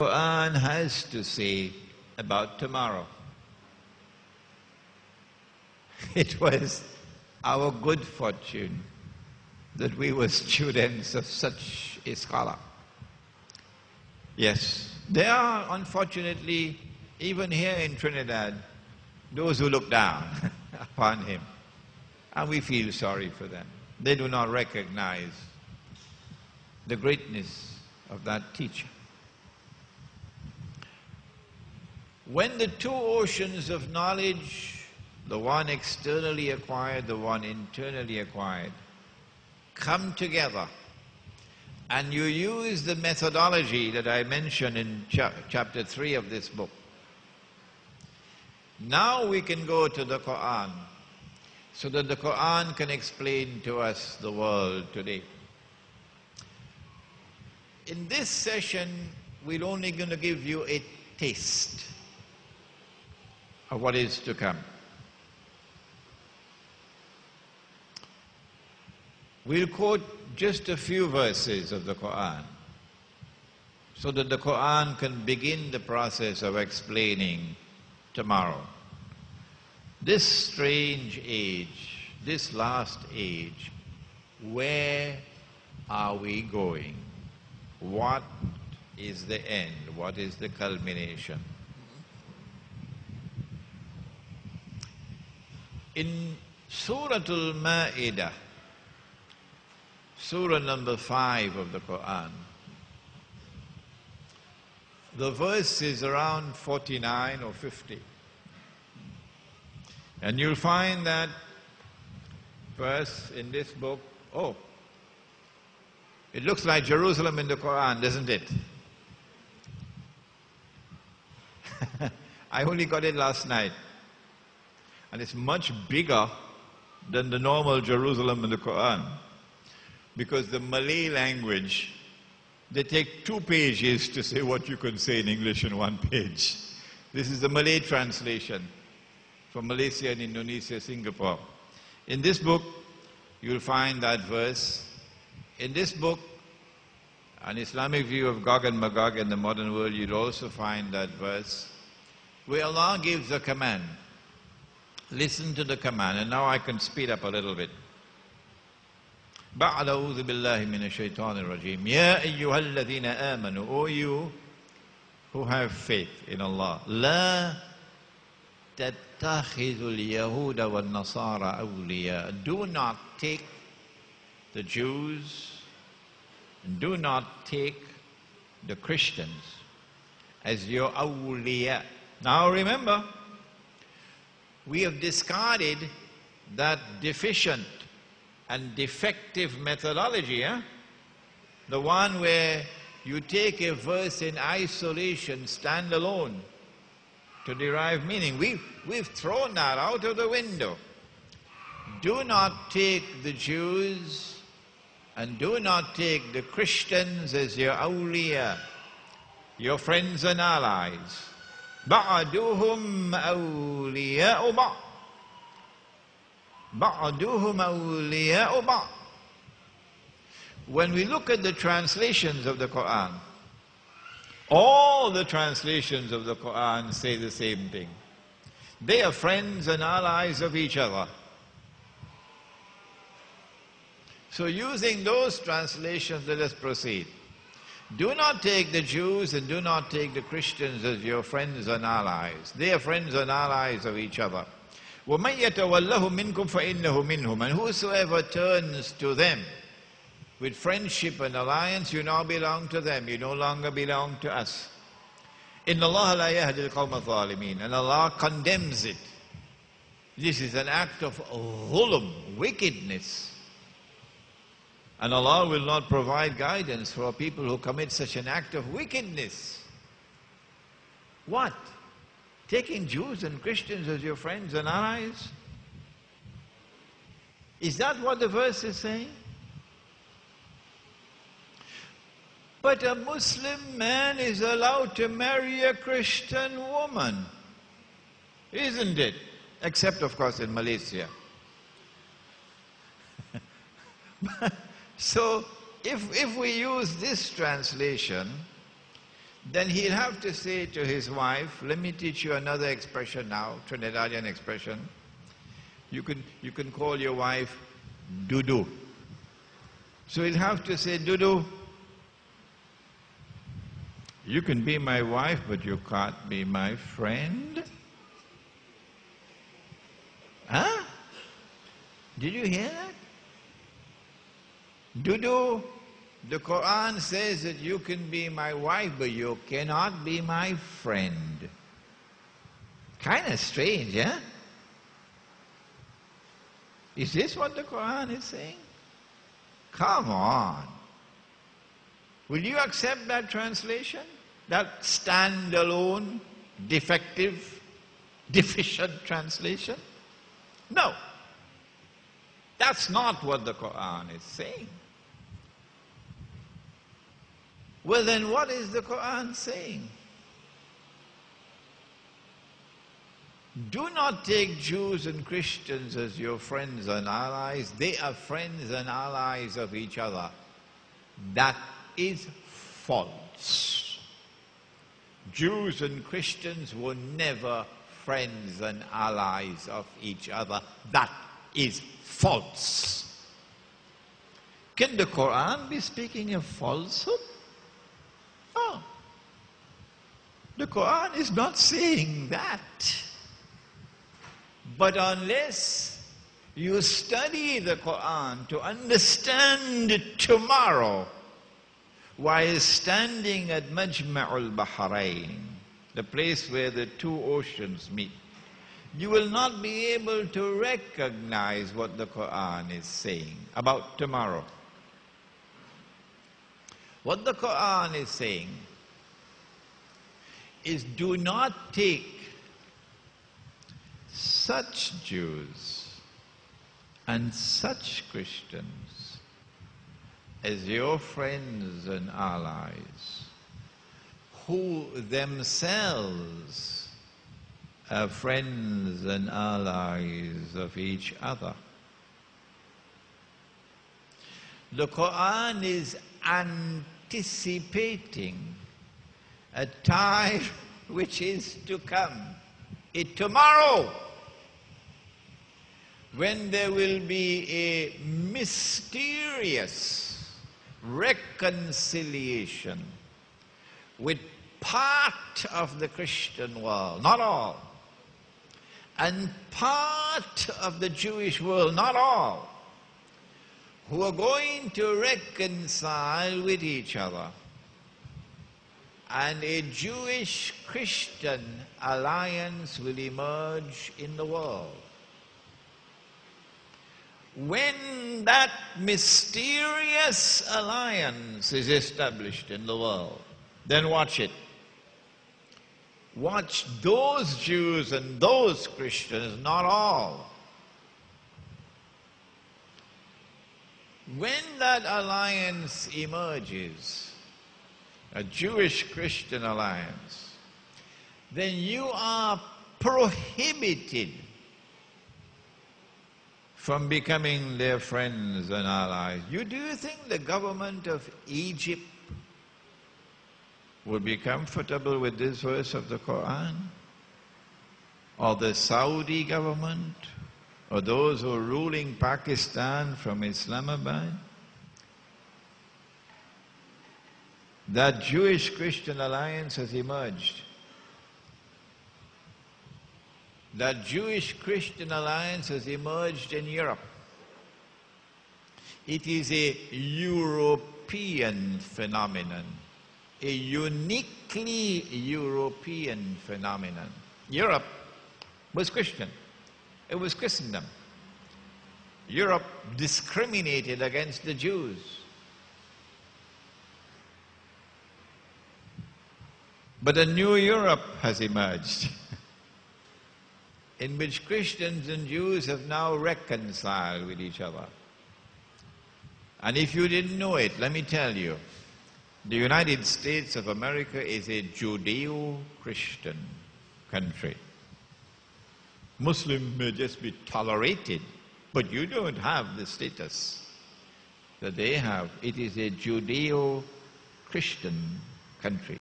Quran has to say about tomorrow. It was our good fortune that we were students of such a scholar. Yes, there are, unfortunately, even here in Trinidad, those who look down upon him. And we feel sorry for them. They do not recognize the greatness of that teacher. When the two oceans of knowledge, the one externally acquired, the one internally acquired, come together, and you use the methodology that I mentioned in chapter 3 of this book, now we can go to the Quran, so that the Quran can explain to us the world today. In this session, we're only going to give you a taste of what is to come. We'll quote just a few verses of the Quran, so that the Quran can begin the process of explaining tomorrow. This strange age, this last age, where are we going? What is the end? What is the culmination? In Surah Al-Ma'idah, Surah number 5 of the Quran, the verse is around 49 or 50. And you'll find that verse in this book. Oh, it looks like Jerusalem in the Quran, doesn't it? I only got it last night. And it's much bigger than the normal Jerusalem in the Quran. Because the Malay language, they take 2 pages to say what you can say in English in 1 page. This is the Malay translation from Malaysia and Indonesia, Singapore. In this book, you'll find that verse. In this book, an Islamic view of Gog and Magog in the modern world, you'll also find that verse where Allah gives a command. Listen to the command, and now I can speed up a little bit. بعد أعوذ بالله من الشيطان الرجيم يا أيها الذين آمنوا, O you who have faith in Allah, لا تتخذوا اليهود والنصارى أولياء. Do not take the Jews, do not take the Christians as your awliya. Now remember, we have discarded that deficient and defective methodology, the one where you take a verse in isolation, stand alone, to derive meaning. We've thrown that out of the window. Do not take the Jews and do not take the Christians as your awliya, your friends and allies. بَعْدُهُمْ أَوْلِيَاءُ بَعْضٍ بَعْدُهُمْ أَوْلِيَاءُ بَعْضٍ. When we look at the translations of the Quran, all the translations of the Quran say the same thing. They are friends and allies of each other. So using those translations, let us proceed. Do not take the Jews and do not take the Christians as your friends and allies. They are friends and allies of each other. وَمَنْ يَتَوَلَّهُ مِنْكُمْ فَإِنَّهُ مِنْهُمْ. And whosoever turns to them with friendship and alliance, you now belong to them. You no longer belong to us. إِنَّ اللَّهَ لَا يَهْدِي الْقَوْمَ الظَّالِمِينَ. And Allah condemns it. This is an act of dhulm, wickedness. And Allah will not provide guidance for people who commit such an act of wickedness. What? Taking Jews and Christians as your friends and allies? Is that what the verse is saying? But a Muslim man is allowed to marry a Christian woman, isn't it? Except, of course, in Malaysia. So, if we use this translation, then he'll have to say to his wife, let me teach you another expression now, Trinidadian expression. You can call your wife Dudu. So he'll have to say, Dudu, you can be my wife, but you can't be my friend. Huh? Did you hear that? Dudu, the Quran says that you can be my wife, but you cannot be my friend. Kind of strange, eh? Is this what the Quran is saying? Come on. Will you accept that translation? That standalone, defective, deficient translation? No. That's not what the Quran is saying. Well, then what is the Quran saying? Do not take Jews and Christians as your friends and allies. They are friends and allies of each other. That is false. Jews and Christians were never friends and allies of each other. That is false. Can the Quran be speaking of falsehood? No. The Quran is not saying that. But unless you study the Quran to understand tomorrow, while standing at Majma'ul Bahrain, the place where the two oceans meet, you will not be able to recognize what the Quran is saying about tomorrow. What the Quran is saying is, do not take such Jews and such Christians as your friends and allies, who themselves are friends and allies of each other. The Quran is anticipating a time which is to come, tomorrow, when there will be a mysterious reconciliation with part of the Christian world, not all, and part of the Jewish world, not all, who are going to reconcile with each other, and a Jewish-Christian alliance will emerge in the world. When that mysterious alliance is established in the world, then watch it. Watch those Jews and those Christians, not all. When that alliance emerges, a Jewish-Christian alliance, then you are prohibited from becoming their friends and allies. Do you think the government of Egypt would be comfortable with this verse of the Quran? Or the Saudi government? Or those who are ruling Pakistan from Islamabad? That Jewish-Christian alliance has emerged. That Jewish-Christian alliance has emerged in Europe. It is a European phenomenon, a uniquely European phenomenon. Europe was Christian. It was Christendom. Europe discriminated against the Jews. But a new Europe has emerged, in which Christians and Jews have now reconciled with each other. And if you didn't know it, let me tell you, the United States of America is a Judeo-Christian country. Muslim may just be tolerated, but you don't have the status that they have. It is a Judeo-Christian country.